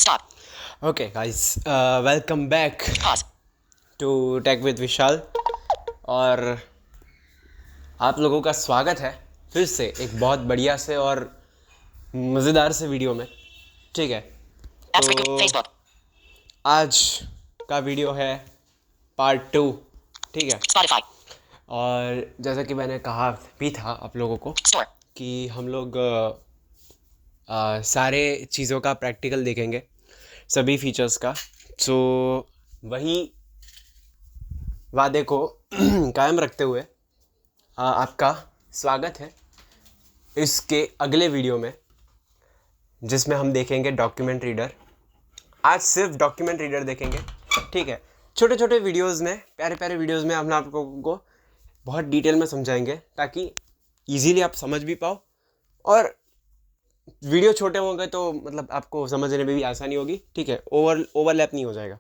Stop. Okay, guys, welcome back Pause. to Tech with विशाल। और आप लोगों का स्वागत है फिर से एक बहुत बढ़िया से और मज़ेदार से वीडियो में। ठीक है, Apps Group. तो Facebook. आज का वीडियो है पार्ट 2। ठीक है, Spotify. और जैसा कि मैंने कहा भी था आप लोगों को Store. कि हम लोग सारे चीज़ों का प्रैक्टिकल देखेंगे, सभी फीचर्स का। सो वही वादे को कायम रखते हुए आपका स्वागत है इसके अगले वीडियो में, जिसमें हम देखेंगे डॉक्यूमेंट रीडर। आज सिर्फ डॉक्यूमेंट रीडर देखेंगे। ठीक है, छोटे छोटे वीडियोस में, प्यारे प्यारे वीडियोस में हम आप लोगों को बहुत डिटेल में समझाएंगे ताकि इजीली आप समझ भी पाओ, और वीडियो छोटे होंगे तो मतलब आपको समझने में भी आसानी होगी। ठीक है, ओवरलैप नहीं हो जाएगा।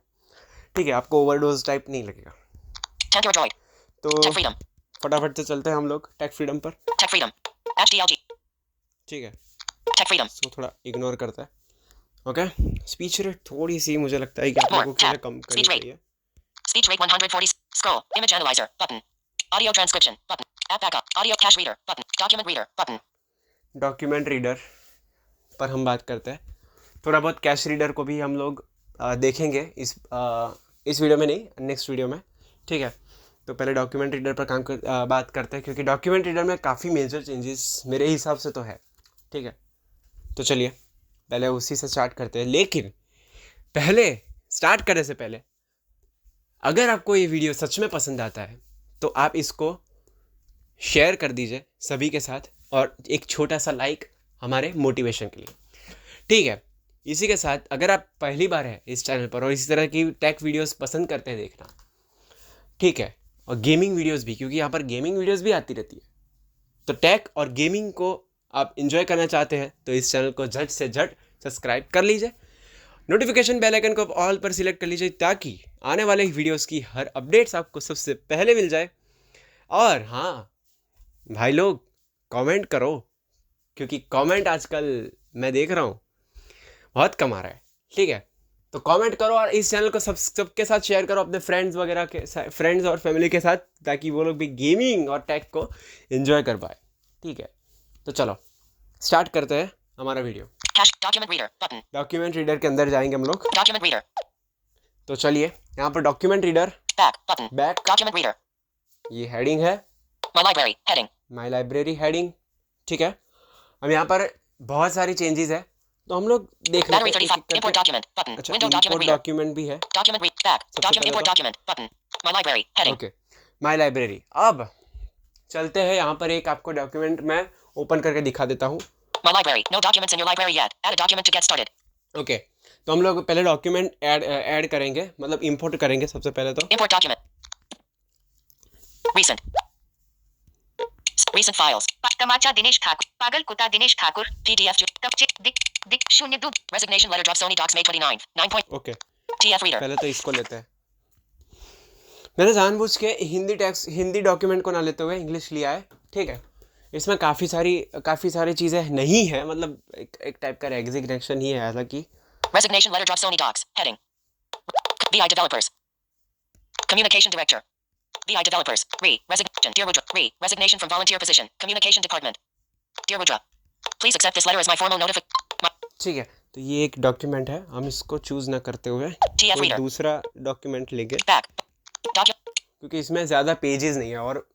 ठीक है, आपको ओवरडोज टाइप नहीं लगेगा। Tech or Droid. तो Tech Freedom. फटाफट से चलते हैं हम लोग टेक फ्रीडम पर। Tech Freedom. HDLG. ठीक है, Tech Freedom. इसको थोड़ा इग्नोर करता है। ओके, स्पीच रेट थोड़ी सी मुझे लगता है कि आप लोगों के लिए कम करनी चाहिए। Speech rate 140. Scroll. Image Analyzer. Button. Audio Transcription. Button. App Backup. Audio Cache Reader. Button. Document Reader. Button. Document reader पर हम बात करते हैं। थोड़ा बहुत कैश रीडर को भी हम लोग देखेंगे इस वीडियो में नहीं, नेक्स्ट वीडियो में। ठीक है, तो पहले डॉक्यूमेंट रीडर पर बात करते हैं, क्योंकि डॉक्यूमेंट रीडर में काफ़ी मेजर चेंजेस मेरे हिसाब से तो है। ठीक है, तो चलिए पहले उसी से स्टार्ट करते हैं। लेकिन पहले स्टार्ट करने से पहले, अगर आपको ये वीडियो सच में पसंद आता है तो आप इसको शेयर कर दीजिए सभी के साथ, और एक छोटा सा लाइक हमारे मोटिवेशन के लिए। ठीक है, इसी के साथ अगर आप पहली बार है इस चैनल पर और इसी तरह की टेक वीडियोस पसंद करते हैं देखना, ठीक है, और गेमिंग वीडियोस भी, क्योंकि यहाँ पर गेमिंग वीडियोस भी आती रहती है, तो टेक और गेमिंग को आप एंजॉय करना चाहते हैं तो इस चैनल को झट से झट सब्सक्राइब कर लीजिए। नोटिफिकेशन बेल आइकन को ऑल पर सिलेक्ट कर लीजिए ताकि आने वाले वीडियोस की हर अपडेट्स आपको सबसे पहले मिल जाए। और हाँ भाई लोग, कमेंट करो, क्योंकि कमेंट आजकल मैं देख रहा हूँ बहुत कम आ रहा है। ठीक है, तो कमेंट करो और इस चैनल को सबके साथ शेयर करो, अपने फ्रेंड्स वगैरह के फ्रेंड्स और फैमिली के साथ, ताकि वो लोग भी गेमिंग और टेक को एंजॉय कर पाए। ठीक है, तो चलो स्टार्ट करते हैं हमारा video. Cache. Document Reader. Button. Document reader के अंदर जाएंगे हम लोग। Document Reader. तो चलिए, यहाँ पर document reader Back. Button. Back, Document Reader. ये हेडिंग है, My Library. Heading. My library heading. ठीक है, अब यहाँ पर बहुत सारी चेंजेस है, तो हम लोग देख लेते Battery हैं 35. एक-एक करके। Import Document. Button. अच्छा, Window Document import Reader. Document भी है। Document Read. Back. सबसे Document पहले Import तो Document. Button. My Library. Heading. Okay, my library. अब चलते हैं, यहाँ पर एक आपको डॉक्यूमेंट मैं ओपन करके दिखा देता हूँ। My Library. No documents in your library yet. Add a document to get started. Okay, तो हम लोग पहले डॉक्यूमेंट ऐड करेंगे, मतलब इंपोर्ट करेंगे सबसे पहले तो। Import document. Recent. Recent files. तमाचा दिनेश ठाकुर, पागल कुत्ता दिनेश ठाकुर, PDF. दिक 02 Resignation letter drop Sony Docs May 29. 9 point. Okay, TF Reader. पहले तो इसको लेते हैं। मैंने जानबूझ के हिंदी डॉक्यूमेंट को ना लेते हुए इंग्लिश लिया है। ठीक है, इसमें काफ़ी सारी चीज़ें नहीं है, मतलब एक टाइप का रेजिग्नेशन ही है, हालांकि। Resignation letter drop Sony Docs. Heading. VI Developers. Communication Director. VI Developers. Resignation. Dear Rudra. Resignation from volunteer position. Communication Department. Dear Rudra. Please accept this letter as my formal notification. ठीक है, तो ये एक document है, हम इसको choose ना करते हुए TF कोई Reader. दूसरा डॉक्यूमेंट लेंगे, Back. Document. क्योंकि इसमें ज़्यादा पेजेस नहीं है और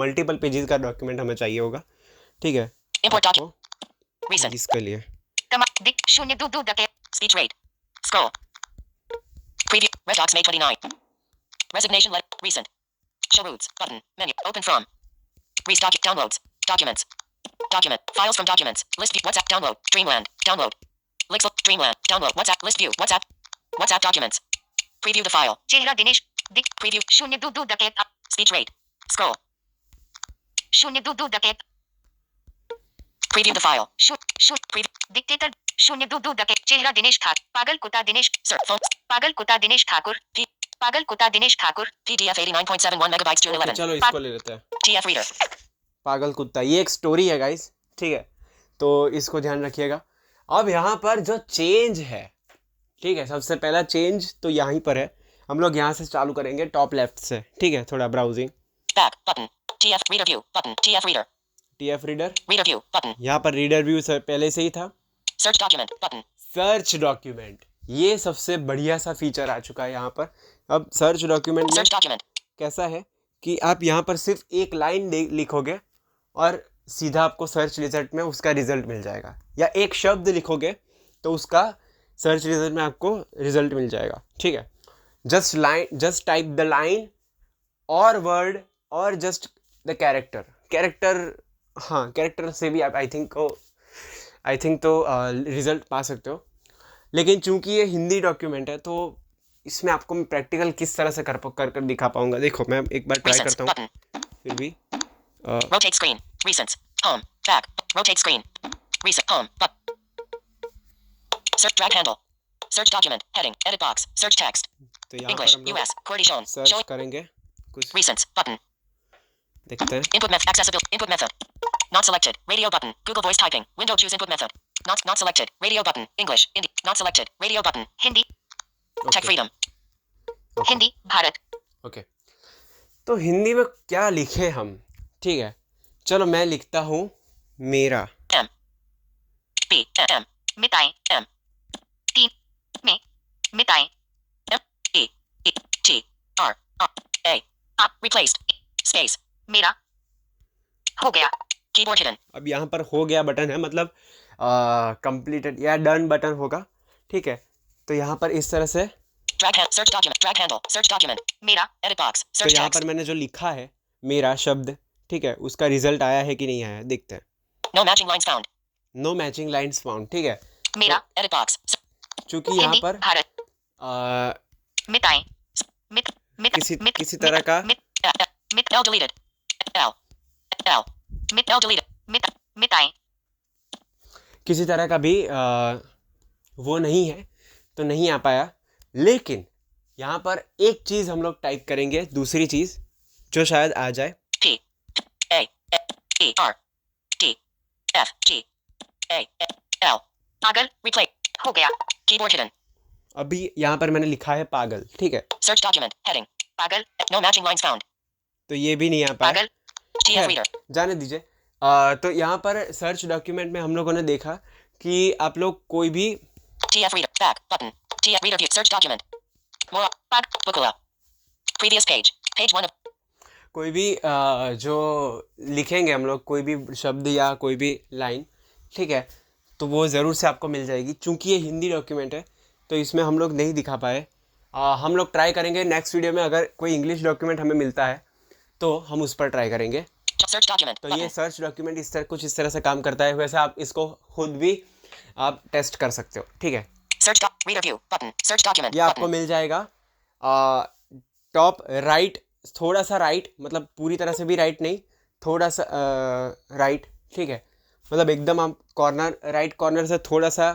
मल्टीपल पेजेस का डॉक्यूमेंट हमें चाहिए होगा। ठीक है, Import आपको document. Recent. इसके लिए दिक 02 दके Speech rate. Scroll. Preview. Red Docs May 29. Resignation letter. Recent. Show routes. Button. Menu. Open from. Downloads. Documents. Document. Files from documents. List view. WhatsApp. Download. Dreamland. Download. Links. Dreamland. Download. WhatsApp. List view. WhatsApp. WhatsApp documents. Preview the file. चेहरा दिनेश दिक Preview. 02 दके Speech rate. Scroll. 02 दके Preview the file. Preview. Dictator 02 दके चेहरा दिनेश ठाकुर, पागल कुत्ता Dinesh Search. Phone. पागल कुत्ता दिनेश ठाकुर, पागल कुत्ता Dinesh Thakur, PDF 89.71 megabytes June 11. चलो इसको ले लेते हैं। TF Reader. पागल कुत्ता, ये एक स्टोरी है गाइस। ठीक है, तो इसको ध्यान रखिएगा। अब यहाँ पर जो चेंज है ठीक है। सबसे पहला चेंज तो यहीं पर है, हम लोग यहाँ से चालू करेंगे टॉप लेफ्ट से, ठीक है। थोड़ा browsing, Back button. TF reader view button. TF reader. TF reader, Reader view button. यहाँ पर रीडर व्यू पहले से ही था। Search document button. Search document, ये सबसे बढ़िया सा फीचर आ चुका है यहाँ पर। अब सर्च डॉक्यूमेंट में Search document. कैसा है कि आप यहाँ पर सिर्फ एक लाइन लिखोगे और सीधा आपको सर्च रिजल्ट में उसका रिजल्ट मिल जाएगा, या एक शब्द लिखोगे तो उसका सर्च रिजल्ट में आपको रिजल्ट मिल जाएगा, ठीक है। जस्ट टाइप द लाइन और वर्ड और जस्ट द कैरेक्टर, हाँ कैरेक्टर से भी आप आई थिंक तो रिजल्ट पा सकते हो। लेकिन चूंकि ये हिंदी डॉक्यूमेंट है तो इसमें आपको मैं प्रैक्टिकल किस तरह से कर दिखा पाऊंगा। देखो मैं एक बार ट्राई Recents करता हूँ button. फिर भी। Rotate screen. Recents. Home. Back. Rotate screen. Recent. Home. Search drag handle. Search document. Heading. Edit box. Search text. तो यहाँ पर English. हम लोग US. Cordition. Search Show. करेंगे कुछ, Recents button. देखते हैं। Input method. Accessibility. Input method. Not selected. Radio button. Google voice typing. Window choose input method. Not selected. Radio button. English. Hindi. Not selected. Radio button. Hindi Tech freedom. Hindi Bharat okay, तो हिंदी में क्या लिखे हम, ठीक है। चलो मैं लिखता हूँ मेरा, M. B. M. मिटाएं M. तीन में मिटाएं E. E. T. R. R. A. Replaced. Space. मेरा हो गया Keyboard hidden. अब यहाँ पर हो गया बटन है, मतलब कंप्लीटेड या डन बटन होगा, ठीक है। तो यहाँ पर इस तरह से, Drag hand. Search document. Drag handle. Search document. मेरा Edit box. तो Search यहाँ text. पर मैंने जो लिखा है मेरा शब्द, ठीक है, उसका रिजल्ट आया है कि नहीं आया, देखते हैं। No matching lines found. No matching lines found, ठीक है। मेरा Edit box. चूंकि यहाँ हिंदी पर भारत मिटाएं किसी तरह का L deleted. L. L. L deleted. मिटाएं किसी तरह का भी वो नहीं है तो नहीं आ पाया। लेकिन यहाँ पर एक चीज़ हम लोग टाइप करेंगे, दूसरी चीज़ जो शायद आ जाए। P. A. E. R. D. F. G. A. L. पागल Replay. हो गया Keyboard hidden. अभी यहाँ पर मैंने लिखा है पागल, ठीक है, Search document. Heading. पागल No matching lines found. तो ये भी नहीं आ पाया। पागल TF खैर, reader. जाने दीजिए। तो यहाँ पर सर्च डॉक्यूमेंट में हम लोगों ने देखा कि आप लोग कोई भी TF reader. Back button. TF reader view. Search document. More. Back. Bukula. Previous page. Page 1 of. कोई भी जो लिखेंगे हम लोग, कोई भी शब्द या कोई भी लाइन, ठीक है, तो वो ज़रूर से आपको मिल जाएगी। चूंकि ये हिंदी डॉक्यूमेंट है तो इसमें हम लोग नहीं दिखा पाए। हम लोग ट्राई करेंगे नेक्स्ट वीडियो में, अगर कोई इंग्लिश डॉक्यूमेंट हमें मिलता है तो हम उस पर ट्राई करेंगे। Search document. तो Button. ये सर्च डॉक्यूमेंट कुछ इस तरह से काम करता है। वैसे आप इसको खुद भी आप टेस्ट कर सकते हो, ठीक है। Search reader view. Button. Search document. ये आपको Button. मिल जाएगा टॉप राइट, थोड़ा सा राइट, मतलब पूरी तरह से भी राइट नहीं, थोड़ा सा राइट, ठीक है। मतलब एकदम आप कॉर्नर, राइट कॉर्नर से थोड़ा सा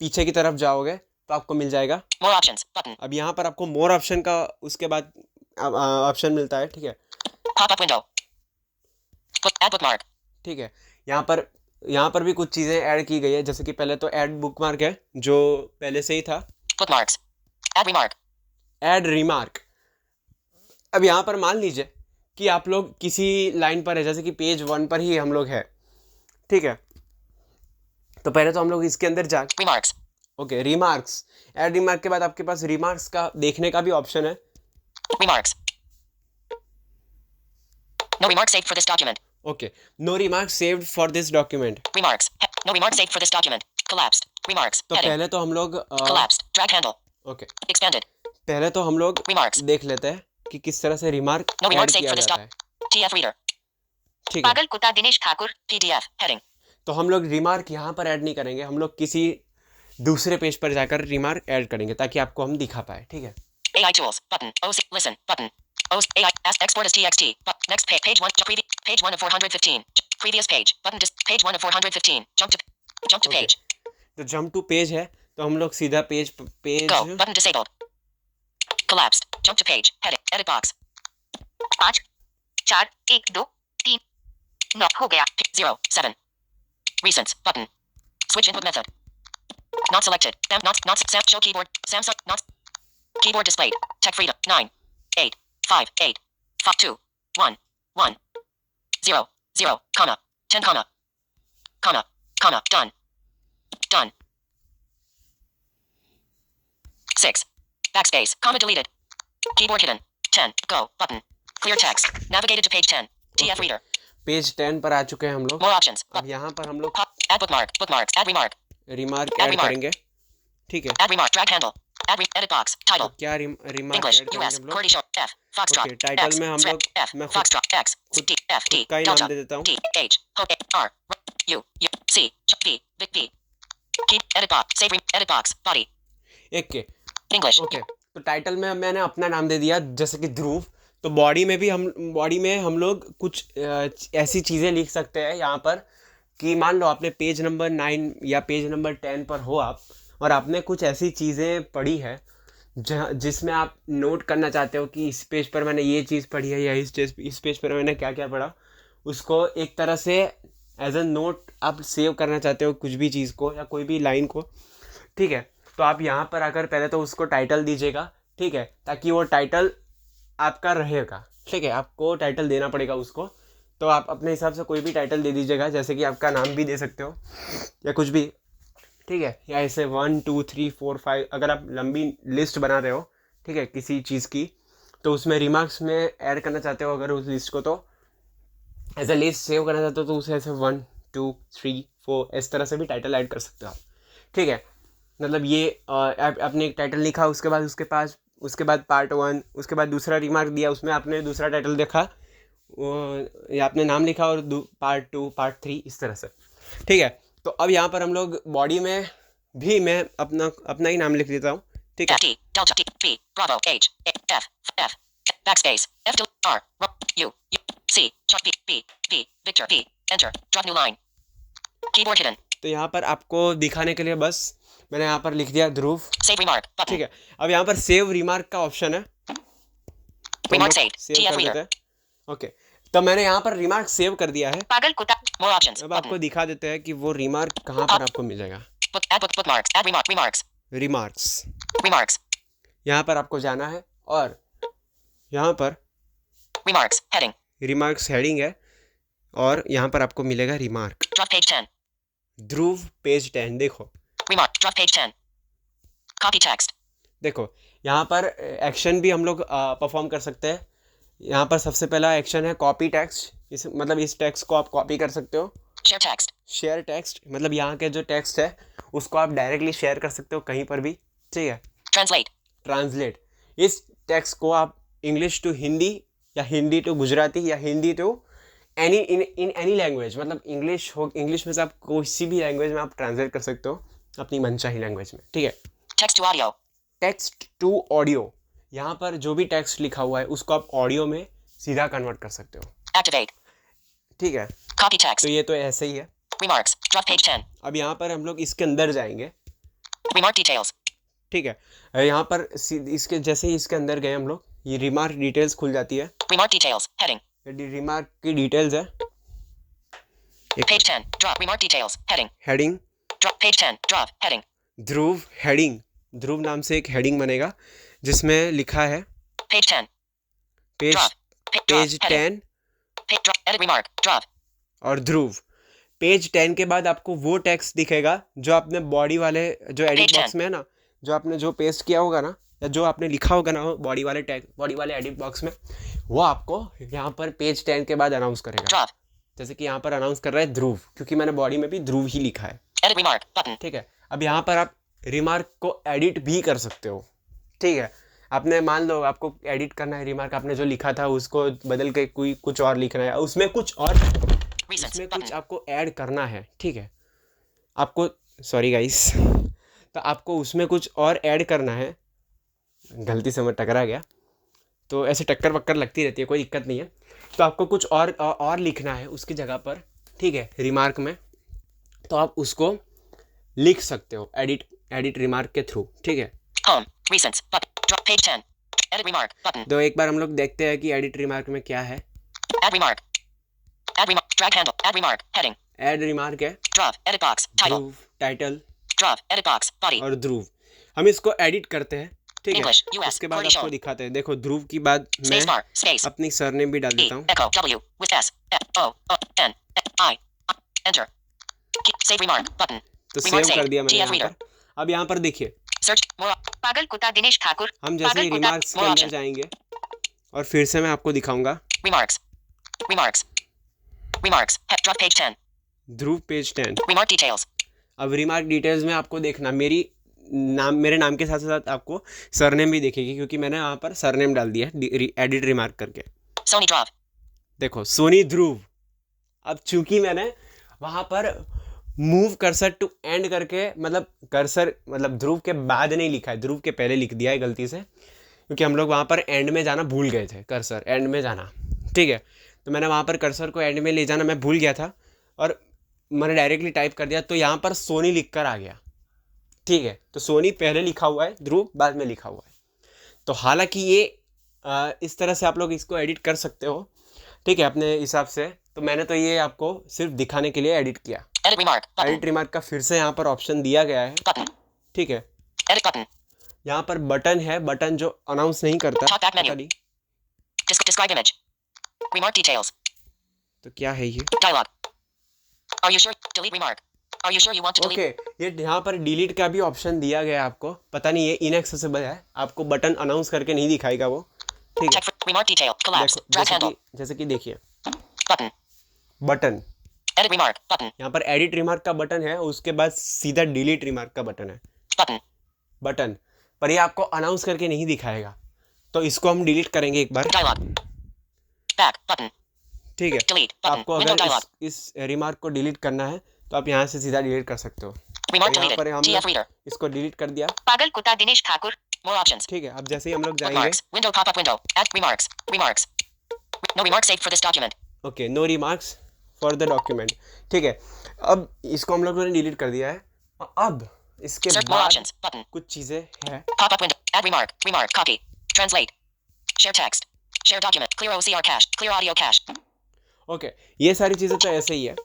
पीछे की तरफ जाओगे तो आपको मिल जाएगा। More options. Button. अब यहाँ पर आपको मोर ऑप्शन का उसके बाद ऑप्शन मिलता है, ठीक है, Pop up window. Add bookmark. ठीक है। यहाँ पर भी कुछ चीज़ें ऐड की गई है, जैसे कि पहले तो ऐड बुकमार्क है जो पहले से ही था। Bookmarks. Add remark. Add remark. अब यहाँ पर मान लीजिए कि आप लोग किसी लाइन पर है, जैसे कि पेज 1 पर ही हम लोग है, ठीक है। तो पहले तो हम लोग इसके अंदर जा, Remarks. Okay, remarks. Add remark के बाद आपके पास रिमार्क्स का देखने का भी ऑप्शन है। Remarks. No remarks saved for this document. Okay, no remarks saved for this document. Remarks. No remarks saved for this document. Collapsed. Remarks. तो Heading. पहले तो हम लोग Collapsed. Drag handle. Okay, Expanded. पहले तो हम लोग Remarks. देख लेते हैं कि किस तरह से remark No add remarks saved किया for this जाता है, TF reader. ठीक है। पागल कुत्ता दिनेश ठाकुर PDF. Heading. तो हम लोग रिमार्क यहाँ पर ऐड नहीं करेंगे, हम लोग किसी दूसरे पेज पर जाकर रिमार्क ऐड करेंगे ताकि आपको हम दिखा पाए, ठीक है। AI tools. Button. OC. Listen. Button. OC. AI. Ask export as TXT. Next page. Page 1. Page 1 of 415. Previous page. Button. Page 1 of 415. Jump to Okay. page. तो जंप टू पेज है तो हम लोग सीधा page Go. Button disabled. Collapsed. Jump to page. Heading. Edit box. 5 4 1 2 3 9 हो गया 0 7. Recents. Button. Switch input method. Not selected. Show keyboard. Samsung. Not. Keyboard displayed. Tech freedom. 9, 8, 5, 8, 5, 2, 1, 1, 0, 0, comma, 10, comma, comma, comma, done. Done. 6. Backspace. Comma deleted. Keyboard hidden. 10. Go. Button. Clear text. Navigated to page 10. TF reader. Page 10 पर आ चुके हैं हम लोग. More options. अब यहाँ पर हम लोग Pop. Add bookmark. Bookmarks. Add remark. Remark Add add remark. करेंगे. ठीक है. Add remark. Drag handle. Edit box. Title. क्या रिमार्क English. ऐड करेंगे US. हम लोग. Cordy Short. F. Foxtrot. Okay, title X. में हम Thread, लोग F. मैं खुद Foxtrot. X. D. F. D. का ही Delta. नाम दे देता हूँ. D. H. O. R. U. U. C. V. Vic V. Keep. Edit box. Save. Edit box. Body. एक के. English. ओके. तो टाइटल में मैंने अपना नाम दे दिया जैसे कि ध्रुव. तो बॉडी में हम लोग कुछ ऐसी चीज़ें लिख सकते हैं यहाँ पर कि मान लो आपने पेज नंबर 9 या पेज नंबर 10 पर हो आप और आपने कुछ ऐसी चीज़ें पढ़ी है जिसमें आप नोट करना चाहते हो कि इस पेज पर मैंने ये चीज़ पढ़ी है या इस पेज पर मैंने क्या क्या पढ़ा, उसको एक तरह से एज अ नोट आप सेव करना चाहते हो कुछ भी चीज़ को या कोई भी लाइन को. ठीक है. तो आप यहाँ पर आकर पहले तो उसको टाइटल दीजिएगा. ठीक है. ताकि वो टाइटल आपका रहेगा. ठीक है. आपको टाइटल देना पड़ेगा उसको. तो आप अपने हिसाब से कोई भी टाइटल दे दीजिएगा जैसे कि आपका नाम भी दे सकते हो या कुछ भी. ठीक है. या ऐसे 1 2 3 4 5 अगर आप लंबी लिस्ट बना रहे हो. ठीक है. किसी चीज़ की तो उसमें रिमार्क्स में ऐड करना चाहते हो अगर उस लिस्ट को, तो एज अ लिस्ट सेव करना चाहते हो तो उसे ऐसे 1 2 3 4 इस तरह से भी टाइटल ऐड कर सकते हो आप. ठीक है. मतलब ये आपने एक टाइटल लिखा उसके बाद पार्ट 1 उसके बाद दूसरा रिमार्क दिया उसमें आपने दूसरा टाइटल देखा या आपने नाम लिखा और पार्ट 2 पार्ट 3 इस तरह से. ठीक है. तो अब यहाँ पर हम लोग बॉडी में भी मैं अपना ही नाम लिख देता हूँ. ठीक है. T. Delta. T. V. Bravo. H. F. F. Backspace. F. R. U. U. C. V. B. B. Victor. B. Enter. Drop new line. Keyboard hidden. तो यहाँ पर आपको दिखाने के लिए बस मैंने यहाँ पर लिख दिया ध्रुव. Save remark. Button. ठीक है. अब यहाँ पर सेव रिमार्क का ऑप्शन है. Remark saved. सेव TF कर reader. देते हैं. ओके. तो मैंने यहाँ पर रिमार्क सेव कर दिया है. पागल कुत्ता More options. अब आपको Button. दिखा देते हैं कि वो रिमार्क कहाँ पर आपको मिल जाएगा. Bookmarks. Add remark. Remarks. Remarks. Remarks. यहाँ पर आपको जाना है और यहाँ पर Remarks. Heading. रिमार्क्स हेडिंग है और यहाँ पर आपको मिलेगा रिमार्क. Drop page 10. ध्रुव पेज 10. देखो Remark. Drop page 10. Copy text. देखो यहाँ पर एक्शन भी हम लोग परफॉर्म कर सकते हैं. यहाँ पर सबसे पहला एक्शन है कॉपी टेक्स्ट. इस टेक्स्ट को आप कॉपी कर सकते हो. Share text. शेयर टेक्स्ट मतलब यहाँ के जो टेक्स्ट है उसको आप डायरेक्टली शेयर कर सकते हो कहीं पर भी. ठीक है. Translate. ट्रांसलेट. इस टेक्स्ट को आप इंग्लिश टू हिंदी या हिंदी टू गुजराती या Hindi to in any language मतलब इंग्लिश में से आप किसी भी लैंग्वेज में आप ट्रांसलेट कर सकते हो अपनी मनचाही लैंग्वेज में. ठीक है. Text to audio. Text to audio. यहाँ पर जो भी टेक्स्ट लिखा हुआ है उसको आप ऑडियो में सीधा कन्वर्ट कर सकते हो. Activate. ठीक है. Copy text. तो ये तो ऐसे ही है. Remarks. Drop page 10. अब यहाँ पर हम लोग इसके अंदर जाएंगे. Remark details. ठीक है. यहाँ पर इसके जैसे ही इसके अंदर गए हम लोग ये रिमार्क डिटेल्स खुल जाती है. Remark details. Heading. रिमार्क की डिटेल्स है. Page 10. Drop. Remark details. Heading. Heading. Drop page 10. Drop. Heading. ध्रुव हेडिंग. ध्रुव नाम से एक हेडिंग बनेगा जिसमें लिखा है Page 10. Page Drop. Page Drop. Heading. 10 Page drop. Edit remark. Drop. और ध्रुव. पेज 10 के बाद आपको वो टेक्स्ट दिखेगा जो आपने बॉडी वाले जो एडिट Page बॉक्स में है ना जो आपने जो पेस्ट किया होगा ना या जो आपने लिखा होगा ना बॉडी वाले एडिट बॉक्स में वो आपको यहाँ पर पेज 10 के बाद अनाउंस करेगा. Drop. जैसे कि यहाँ पर अनाउंस कर रहा है ध्रुव क्योंकि मैंने बॉडी में भी ध्रुव ही लिखा है. Edit remark. Button. ठीक है. अब यहाँ पर आप रिमार्क को एडिट भी कर सकते हो. ठीक है. आपने मान लो आपको एडिट करना है रिमार्क आपने जो लिखा था उसको बदल के कोई कुछ और लिखना है उसमें कुछ Recents. Button. आपको ऐड करना है. ठीक है. आपको सॉरी गाइस तो आपको उसमें कुछ और ऐड करना है. गलती से मैं टकरा गया तो ऐसे टक्कर वक्कर लगती रहती है कोई दिक्कत नहीं है. तो आपको कुछ और लिखना है उसकी जगह पर. ठीक है. रिमार्क में तो आप उसको लिख सकते हो एडिट रिमार्क के थ्रू. ठीक है. Home. Recents. Button. Drop page 10. Edit remark. Button. तो एक बार हम लोग देखते हैं कि एडिट रिमार्क में क्या है. Add remark. Add remark. Drag handle. Add remark. Heading. Add remark है. Drop. Edit box. Title. ध्रुव title. Draw. Edit box. Body. और ध्रुव, हम इसको एडिट करते हैं, ठीक है। English. US. उसके बाद Clearly आपको shown. दिखाते हैं। देखो ध्रुव की बाद मैं Space bar. Space. अपनी सरनेम भी डाल E. देता हूँ। Echo. W. With S. F. O. O. N. I. Enter. Save remark. Button. तो Remark सेव कर saved. दिया मैंने TF यहाँ reader. पर। अब यहाँ पर देखिए, Search. More. पागल कुत्ता दिनेश ठाकुर हम जैसे ही पागल कुत्ता रिमार्क्स के more अंदर option. जाएंगे और फिर से मैं आपको दिखाऊंगा। Remarks. Remarks. Remarks. Drop page 10. ध्रुव पेज 10। Remark details. अब रिमार्क डिटेल्स में आपको देखना मेरे नाम के साथ साथ आपको सरनेम भी दिखेगी, क्योंकि मैंने यहाँ पर सरनेम डाल दिया एडिट रिमार्क करके। Sony Draw. देखो सोनी ध्रुव। अब चूंकि मैंने वहाँ पर मूव कर्सर टू एंड करके, मतलब कर्सर मतलब ध्रुव के बाद नहीं लिखा है, ध्रुव के पहले लिख दिया है गलती से, क्योंकि हम लोग वहाँ पर एंड में जाना भूल गए थे, कर्सर एंड में जाना, ठीक है। तो मैंने वहाँ पर कर्सर को एंड में ले जाना मैं भूल गया था और मैंने डायरेक्टली टाइप कर दिया, तो यहाँ पर सोनी लिख कर आ गया, ठीक है। तो सोनी पहले लिखा हुआ है, ध्रुव बाद में लिखा हुआ है। तो हालांकि ये इस तरह से आप लोग इसको एडिट कर सकते हो, ठीक है, अपने हिसाब से। तो मैंने तो ये आपको सिर्फ दिखाने के लिए एडिट किया। Edit remark. Button. Edit remark का फिर से यहाँ पर ऑप्शन दिया गया है, Button. ठीक है। Edit button. यहाँ पर बटन है, बटन जो अनाउंस नहीं करता। Top back menu. पता नहीं। Describe image. Remark details. तो क्या है ये? Dialog. Are you sure? Delete remark. Are you sure you want to delete? Okay, ये यहाँ पर डिलीट का भी ऑप्शन दिया गया है आपको। पता नहीं ये इनएक्सेसिबल है, आपको बटन अनाउंस करके नहीं दिखाएगा वो, ठीक है। Check for remark detail. Collapse. देखो Drag handle. जैसे कि देखिए Button. Button, Edit remark. Button. यहाँ पर एडिट रिमार्क का बटन है, उसके बाद सीधा डिलीट रिमार्क का बटन है, Button. बटन। पर ये आपको अनाउंस करके नहीं दिखाएगा, तो इसको हम डिलीट करेंगे एक बार, Dialog. Back. Button. ठीक है। Delete. तो Button. आपको Window अगर dialog. इस रिमार्क को डिलीट करना है तो आप यहाँ से सीधा डिलीट कर सकते हो। Remark तो यहाँ पर deleted. हमने TF reader. इसको डिलीट कर दिया, पागल कुत्ता दिनेश ठाकुर More options. ठीक है। अब जैसे ही हम लोग जाएंगे, Bookmarks. Window pop-up window. Add remarks. Remarks. No remarks saved for this document. Okay, no remarks for the document, ठीक है। अब इसको हम लोगों ने डिलीट कर दिया है। अब इसके Search more बाद options. Button. कुछ चीज़ें हैं। Pop-up window. Add remark. Remark. Copy. Translate. Share text. Share document. Clear OCR cache. Clear audio cache. Okay, ये सारी चीज़ें तो ऐसे ही है।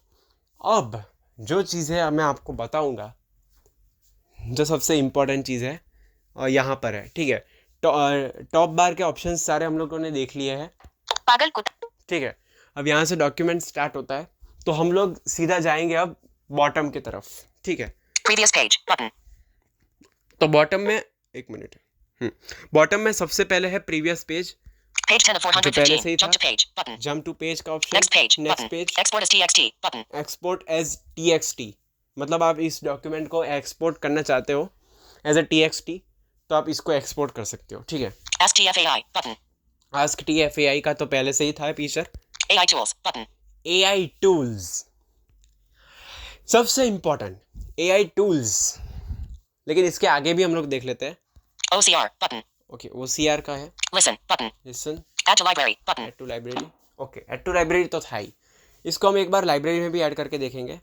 अब जो चीज़ें मैं आपको बताऊंगा, जो सबसे इम्पोर्टेंट चीज़ है और यहाँ पर है, ठीक है। टॉप बार के ऑप्शन सारे हम लोगों ने देख लिए हैं, पागल कुत्ता ठीक है। अब यहाँ से डॉक्यूमेंट स्टार्ट होता है, तो हम लोग सीधा जाएंगे अब बॉटम की तरफ, ठीक है। Previous page. Button. तो बॉटम में एक मिनट, बॉटम में सबसे पहले है प्रीवियस पेज, Page 10 of जो पहले से 415. ही Jump था। to page. Button. Jump to page का option, Next page. Next Button. Page, Export as TXT. Button. Export as TXT, मतलब आप इस डॉक्यूमेंट को एक्सपोर्ट करना चाहते हो एज अ TXT, तो आप इसको एक्सपोर्ट कर सकते हो, ठीक है। Ask TFAI. Button. Ask TFAI का तो पहले से ही था feature. AI tools. Button. AI tools, सबसे इम्पोर्टेंट AI टूल्स, लेकिन इसके आगे भी हम लोग देख लेते हैं। OCR. Button. ओके, OCR का है Listen. Button. Listen, Add to library. Button. Add to library. Okay, add to library तो था ही, इसको हम एक बार लाइब्रेरी में भी ऐड करके देखेंगे,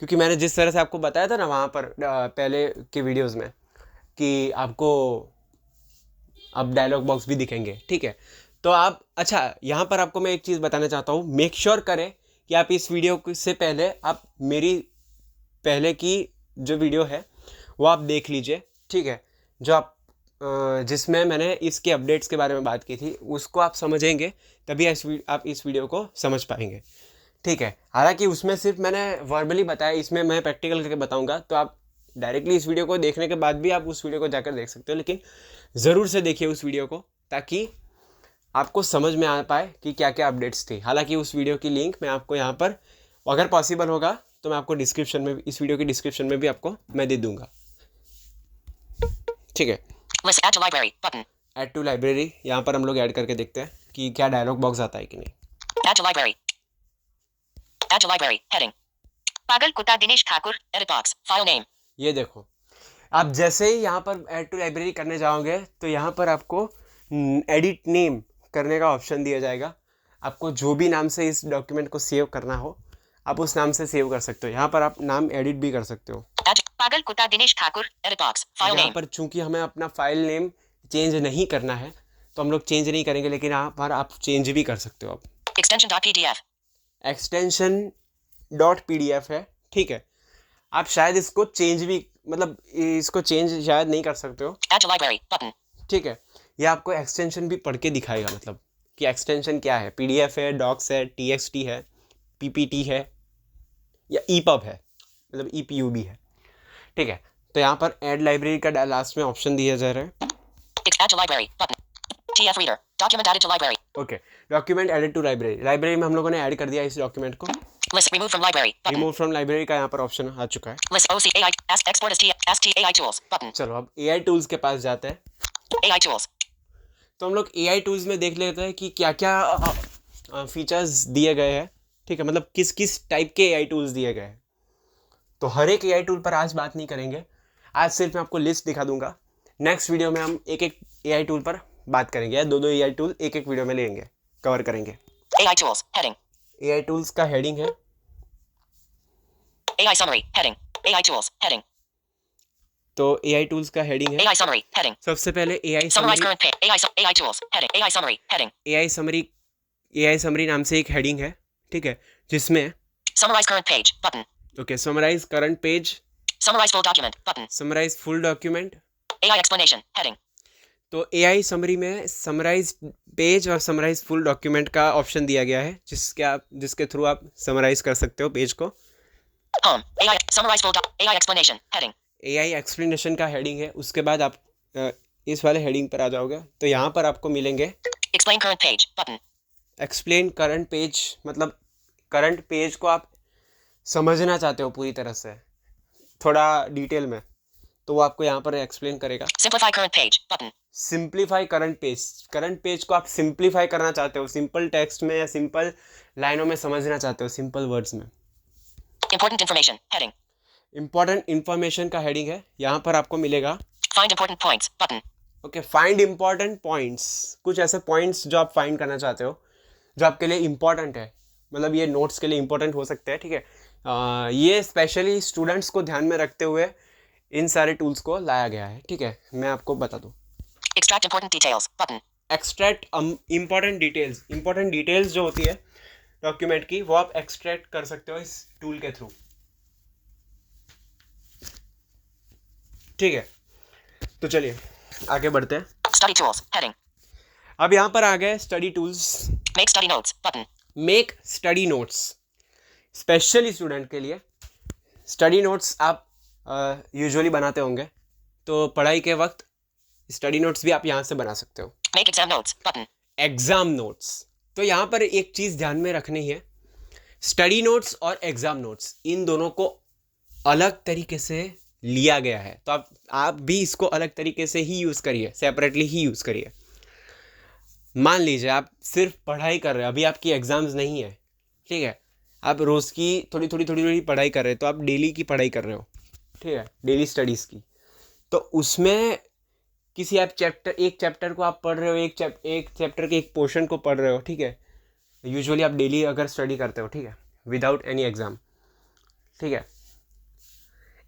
क्योंकि मैंने जिस तरह से आपको बताया था ना वहाँ पर पहले के वीडियोस में कि आपको अब डायलॉग बॉक्स भी दिखेंगे, ठीक है। तो आप, अच्छा यहाँ पर आपको मैं एक चीज़ बताना चाहता हूँ, मेक श्योर करें कि आप इस वीडियो से पहले आप मेरी पहले की जो वीडियो है वो आप देख लीजिए, ठीक है। जो आप जिसमें मैंने इसके अपडेट्स के बारे में बात की थी, उसको आप समझेंगे तभी आप इस वीडियो को समझ पाएंगे, ठीक है। हालांकि उसमें सिर्फ मैंने वर्बली बताया, इसमें मैं प्रैक्टिकल करके बताऊंगा, तो आप डायरेक्टली इस वीडियो को देखने के बाद भी आप उस वीडियो को जाकर देख सकते हो, लेकिन ज़रूर से देखिए उस वीडियो को, ताकि आपको समझ में आ पाए कि क्या क्या अपडेट्स थी। हालांकि उस वीडियो की लिंक मैं आपको यहाँ पर, अगर पॉसिबल होगा तो मैं आपको डिस्क्रिप्शन में, इस वीडियो की डिस्क्रिप्शन में भी आपको मैं दे दूँगा, ठीक है। List. Add to library. Button. Add to library, यहाँ पर हम लोग ऐड करके देखते हैं कि क्या डायलॉग बॉक्स आता है कि नहीं। Add to library. Add to library. Heading. पागल कुत्ता Dinesh Thakur Edit box. File name. ये देखो, आप जैसे ही यहाँ पर ऐड टू लाइब्रेरी करने जाओगे तो यहाँ पर आपको एडिट नेम करने का ऑप्शन दिया जाएगा। आपको जो भी नाम से इस डॉक्यूमेंट को सेव करना हो, आप उस नाम से सेव कर सकते हो। यहाँ पर आप नाम एडिट भी कर सकते हो। Add. पागल कुत्ता Dinesh Thakur Edit box. File यहाँ name. पर चूंकि हमें अपना फाइल नेम चेंज नहीं करना है, तो हम लोग चेंज नहीं करेंगे, लेकिन यहाँ पर आप चेंज भी कर सकते हो। आप Extension.pdf. एक्सटेंशन .pdf है, ठीक है। आप शायद इसको चेंज भी, मतलब इसको चेंज शायद नहीं कर सकते हो, Add to library button. ठीक है। ये आपको एक्सटेंशन भी पढ़ के दिखाएगा, मतलब कि एक्सटेंशन क्या है, PDF है, डॉक्स है, TXT है, PPT है या EPUB है, मतलब EPUB है, ठीक है। तो यहाँ पर ऐड लाइब्रेरी का लास्ट में ऑप्शन दिया जा रहा है। Add to library button. TF reader. Document added to library. Okay, document added to library, library में हम लोगों ने ऐड कर दिया इस डॉक्यूमेंट को। List remove from library button. Remove from library का यहाँ पर ऑप्शन आ चुका है। List OCAI. Ask export as AI tools button. चलो अब AI टूल्स के पास जाते हैं। AI tools. तो हम लोग AI टूल्स में देख लेते हैं कि क्या क्या फीचर्स दिए गए हैं, ठीक है, मतलब किस किस टाइप के AI टूल्स दिए गए हैं। तो हर एक AI टूल पर आज बात नहीं करेंगे, आज सिर्फ मैं आपको लिस्ट दिखा दूंगा। नेक्स्ट वीडियो में हम एक एक AI टूल पर बात करेंगे, या दो AI टूल एक एक वीडियो में लेंगे, कवर करेंगे। AI tools heading. AI tools का हेडिंग है AI summary heading. AI tools heading. तो AI टूल्स का हेडिंग है AI summary heading. सबसे पहले AI Summarize summary, current page. AI tools heading. AI summary heading. AI summary नाम से एक हेडिंग है, ठीक है, जिसमें Summarize current page button. Okay, summarize current page, Summarize full document button. Summarize full document. AI explanation heading. तो AI summary में summarize page और समराइज फुल डॉक्यूमेंट का ऑप्शन दिया गया है, जिसके थ्रू आप समराइज कर सकते हो पेज को। Home. AI summarize full AI explanation heading. AI explanation का हेडिंग है, उसके बाद आप इस वाले हेडिंग पर आ जाओगे तो यहाँ पर आपको मिलेंगे Explain current page button. Explain current page, मतलब करंट पेज को आप समझना चाहते हो पूरी तरह से, थोड़ा डिटेल में, तो वो आपको यहाँ पर एक्सप्लेन करेगा। Simplify current page button. Simplify current page को आप सिंप्लीफाई करना चाहते हो, सिंपल टेक्स्ट में या सिंपल लाइनों में समझना चाहते हो, सिंपल वर्ड्स में। Important information heading. Important information का हेडिंग है, यहाँ पर आपको मिलेगा Find important points button. Okay, find important points, कुछ ऐसे पॉइंट्स जो आप फाइंड करना चाहते हो जो आपके लिए इंपॉर्टेंट है, मतलब ये नोट्स के लिए इंपॉर्टेंट हो सकते हैं, ठीक है। ये स्पेशली स्टूडेंट्स को ध्यान में रखते हुए इन सारे टूल्स को लाया गया है, ठीक है। मैं आपको बता दूँ, Extract important details button. Extract important details जो होती है डॉक्यूमेंट की, वो आप एक्सट्रैक्ट कर सकते हो इस टूल के थ्रू, ठीक है। तो चलिए आगे बढ़ते हैं। Study tools heading. अब यहाँ पर आ गए study tools. Make study notes button. Make study notes, specially student के लिए स्टडी नोट्स आप यूजुअली बनाते होंगे, तो पढ़ाई के वक्त स्टडी नोट्स भी आप यहाँ से बना सकते हो। Make exam notes button. Exam notes, तो यहाँ पर एक चीज़ ध्यान में रखनी है, स्टडी नोट्स और एग्ज़ाम नोट्स इन दोनों को अलग तरीके से लिया गया है, तो आप भी इसको अलग तरीके से ही यूज़ करिए, सेपरेटली ही यूज़ करिए। मान लीजिए आप सिर्फ पढ़ाई कर रहे हो, अभी आपकी एग्ज़ाम्स नहीं है, ठीक है, आप रोज़ की थोड़ी पढ़ाई कर रहे हो, तो आप डेली की पढ़ाई कर रहे हो, ठीक है, डेली स्टडीज़ की, तो उसमें किसी आप एक चैप्टर को आप पढ़ रहे हो, एक चैप्टर के एक पोर्शन को पढ़ रहे हो, ठीक है, यूजुअली आप डेली अगर स्टडी करते हो, ठीक है, विदाउट एनी एग्ज़ाम, ठीक है,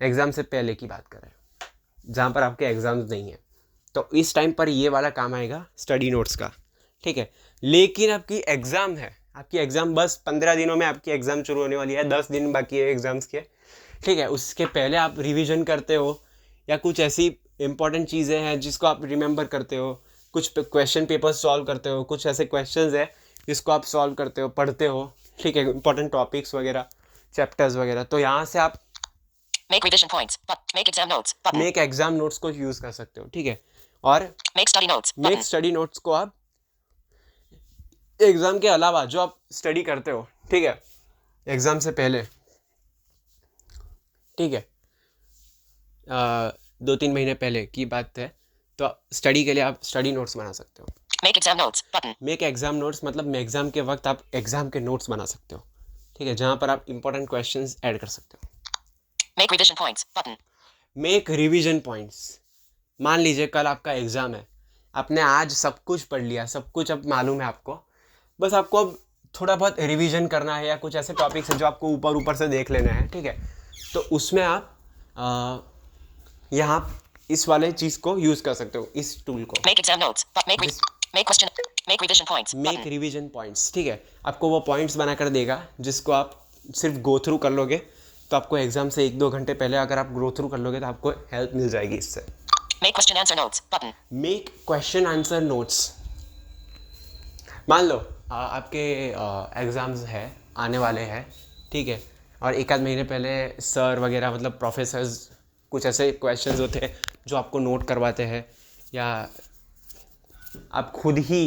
एग्ज़ाम से पहले की बात कर रहे हो जहाँ पर आपके एग्ज़ाम्स नहीं है, तो इस टाइम पर ये वाला काम आएगा स्टडी नोट्स का, ठीक है। लेकिन आपकी एग्ज़ाम है, आपकी एग्ज़ाम बस 15 दिनों में आपकी एग्ज़ाम शुरू होने वाली है, 10 दिन बाकी है एग्ज़ाम्स के, ठीक है। उसके पहले आप रिवीजन करते हो या कुछ ऐसी इंपॉर्टेंट चीज़ें हैं जिसको आप रिमेंबर करते हो, कुछ क्वेश्चन पेपर सॉल्व करते हो, कुछ ऐसे क्वेश्चंस है जिसको आप सॉल्व करते हो, पढ़ते हो, ठीक है, इंपॉर्टेंट टॉपिक्स वगैरह, चैप्टर्स वगैरह, तो यहाँ से आप Make revision points but make exam notes button. Make exam notes को यूज़ कर सकते हो, ठीक है। और Make study notes button. Make study notes को आप एग्ज़ाम के अलावा जो आप स्टडी करते हो, ठीक है, एग्ज़ाम से पहले, ठीक है, 2-3 महीने पहले की बात है, तो स्टडी के लिए आप स्टडी नोट्स बना सकते हो। Make exam notes button. Make exam notes मतलब एग्ज़ाम के वक्त आप एग्ज़ाम के नोट्स बना सकते हो, ठीक है, जहाँ पर आप इंपॉर्टेंट क्वेश्चंस ऐड कर सकते हो। Make revision points button. Make revision points, मान लीजिए कल आपका एग्ज़ाम है, आपने आज सब कुछ पढ़ लिया, सब कुछ अब मालूम है आपको, बस आपको अब थोड़ा बहुत रिवीजन करना है, या कुछ ऐसे टॉपिक्स हैं जो आपको ऊपर से देख लेना है, ठीक है, तो उसमें आप यहाँ इस वाले चीज़ को यूज़ कर सकते हो, इस टूल को। Make exam notes but make revision points make button. Revision points, ठीक है, आपको वो पॉइंट्स बना कर देगा जिसको आप सिर्फ गो थ्रू कर लोगे, तो आपको एग्ज़ाम से 1-2 घंटे पहले अगर आप ग्रो थ्रू कर लोगे तो आपको हेल्प मिल जाएगी इससे। Make question answer notes button. Make question answer notes. मान लो आपके एग्ज़ाम्स है आने वाले हैं, ठीक है, और एक आध महीने पहले सर वगैरह मतलब प्रोफेसर्स कुछ ऐसे क्वेश्चंस होते हैं जो आपको नोट करवाते हैं, या आप खुद ही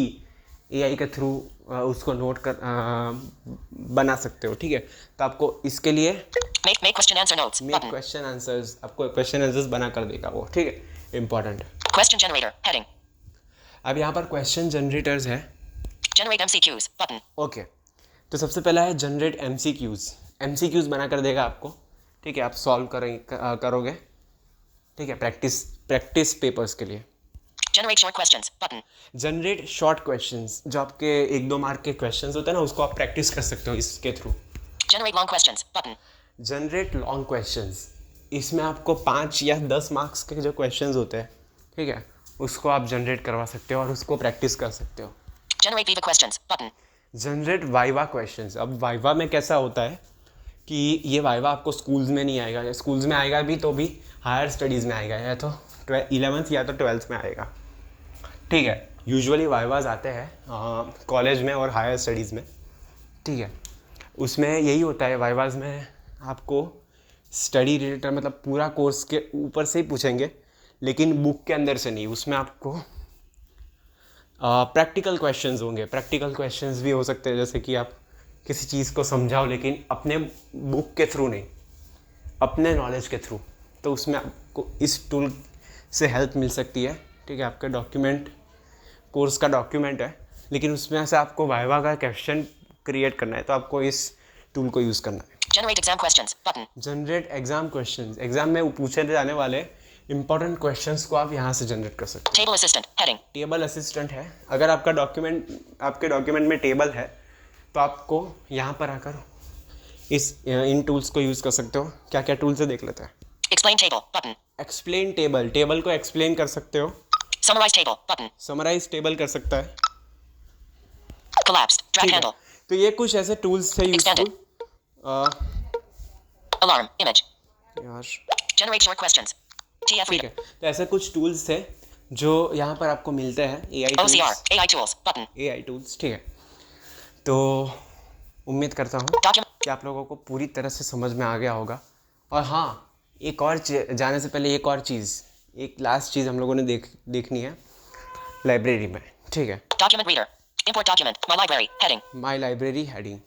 एआई के थ्रू उसको नोट कर बना सकते हो, ठीक है। तो आपको इसके लिए Make question answer notes make button. Question answers, आपको क्वेश्चन आंसर्स बना कर देगा वो, ठीक है, इम्पॉर्टेंट। Question generator heading. अब यहाँ पर क्वेश्चन जनरेटर्स है। Generate MCQs button. ओके, तो सबसे पहला है जनरेट एमसीक्यूज़ बना कर देगा आपको, ठीक है, आप सॉल्व करोगे, ठीक है, प्रैक्टिस पेपर्स के लिए। Generate short questions button. Generate short questions, जो आपके 1-2 मार्क के क्वेश्चंस होते हैं ना, उसको आप प्रैक्टिस कर सकते हो इसके through. Generate long questions button. Generate long questions, इसमें आपको 5 या 10 मार्क्स के जो क्वेश्चंस होते हैं, ठीक है, उसको आप जनरेट करवा सकते हो और उसको प्रैक्टिस कर सकते हो। Generate Viva questions button. Generate viva questions. अब वाइवा में कैसा होता है कि ये वाइवा आपको स्कूल्स में नहीं आएगा, स्कूल्स में आएगा भी तो भी हायर स्टडीज़ में आएगा, या तो 11th या तो 12th में आएगा, ठीक है। यूजुअली वाइवाज आते हैं कॉलेज में और हायर स्टडीज़ में, ठीक है। उसमें यही होता है, वाइवाज में आपको स्टडी रिलेटेड मतलब पूरा कोर्स के ऊपर से ही पूछेंगे, लेकिन बुक के अंदर से नहीं। उसमें आपको प्रैक्टिकल क्वेश्चंस होंगे। प्रैक्टिकल क्वेश्चंस भी हो सकते हैं, जैसे कि आप किसी चीज़ को समझाओ लेकिन अपने बुक के थ्रू नहीं, अपने नॉलेज के थ्रू। तो उसमें आपको इस टूल से हेल्प मिल सकती है, ठीक है। आपका डॉक्यूमेंट, कोर्स का डॉक्यूमेंट है, लेकिन उसमें से आपको वाइवा का क्वेश्चन क्रिएट करना है, तो आपको इस टूल को यूज़ करना है। Generate exam questions button. Generate exam questions, exam में पूछे जाने वाले इंपॉर्टेंट क्वेश्चंस को आप यहाँ से जनरेट कर सकते हो। Table assistant heading. Table assistant है, अगर आपका आपके डॉक्यूमेंट में टेबल है तो आपको यहाँ पर आकर इन टूल्स को यूज़ कर सकते हो। क्या क्या टूल्स है देख लेते हैं। Explain table button. Explain table को एक्सप्लेन कर सकते हो। Summarize table button. Summarize table कर सकता है, Collapsed drag ठीक है। handle. तो ये कुछ ऐसे टूल्स थे यूजफुल। Alarm image. यार Generate short questions. TF ठीक reader. है, तो ऐसे कुछ टूल्स थे जो यहाँ पर आपको मिलते हैं, OCR AI tools button. AI tools, ठीक है। तो उम्मीद करता हूँ Document. कि आप लोगों को पूरी तरह से समझ में आ गया होगा। और हाँ, एक और जाने से पहले एक और चीज़, एक लास्ट चीज़ हम लोगों ने देखनी है लाइब्रेरी में, ठीक है। Document reader. Import document. My library heading. My library heading.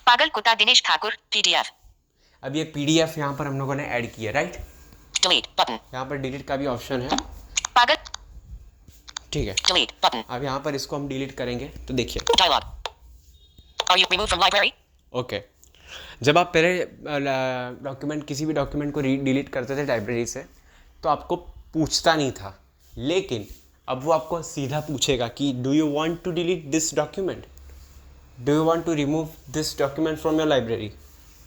पागल कुत्ता दिनेश ठाकुर PDF. अब ये PDF यहाँ पर हम लोगों ने ऐड किया, राइट। Delete button. यहाँ पर डिलीट का भी ऑप्शन है, पागल ठीक है। Delete button. अब यहाँ पर इसको हम डिलीट करेंगे तो देखिए, Dialog. Are you removed from library? Okay. जब आप पहले डॉक्यूमेंट, किसी भी डॉक्यूमेंट को डिलीट करते थे लाइब्रेरी से, तो आपको पूछता नहीं था, लेकिन अब वो आपको सीधा पूछेगा कि do you want to delete this document, do you want to remove this document from your library,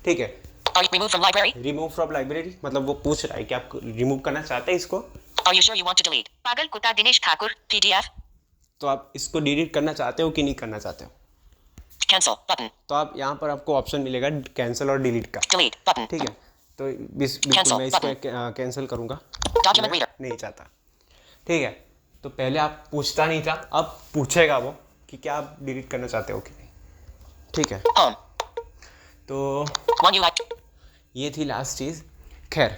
ठीक है। Are you removed from library? Remove from library मतलब वो पूछ रहा है कि आप रिमूव करना चाहते हैं इसको, Are you sure you want to delete? पागल कुत्ता दिनेश ठाकुर PDF. तो आप इसको डिलीट करना चाहते हो कि नहीं करना चाहते हो। Cancel button. तो आप यहाँ पर आपको ऑप्शन मिलेगा कैंसिल और डिलीट का, Delete button. ठीक है। तो बिल्कुल Cancel मैं इसको button. कैंसिल करूँगा, Document reader. नहीं चाहता, ठीक है। तो पहले आप पूछता नहीं था, अब पूछेगा वो कि क्या आप डिलीट करना चाहते हो कि नहीं, ठीक है। Home. तो One you like. ये थी लास्ट चीज़। खैर,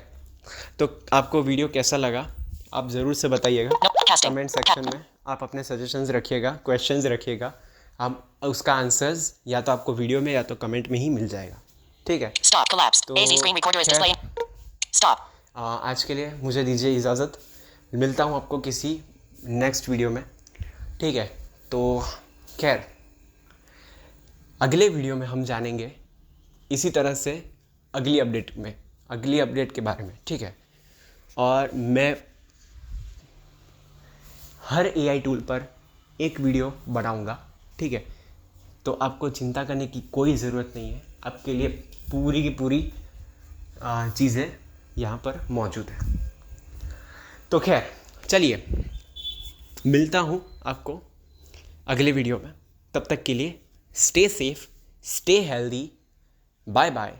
तो आपको वीडियो कैसा लगा आप ज़रूर से बताइएगा No. Casting. कमेंट सेक्शन में। आप अपने सजेशंस रखिएगा, क्वेश्चंस रखिएगा, आप उसका आंसर्स या तो आपको वीडियो में या तो कमेंट में ही मिल जाएगा, ठीक है। Stop. Collapsed. तो AZ screen recorder is खैर, displaying. Stop. आज के लिए मुझे दीजिए इजाज़त, मिलता हूँ आपको किसी नेक्स्ट वीडियो में, ठीक है। तो खैर, अगले वीडियो में हम जानेंगे इसी तरह से अगली अपडेट के बारे में, ठीक है। और मैं हर AI टूल पर एक वीडियो बनाऊंगा, ठीक है। तो आपको चिंता करने की कोई ज़रूरत नहीं है, आपके लिए पूरी की पूरी चीज़ें यहाँ पर मौजूद है। तो खैर चलिए, मिलता हूँ आपको अगले वीडियो में। तब तक के लिए stay safe, stay healthy, bye bye.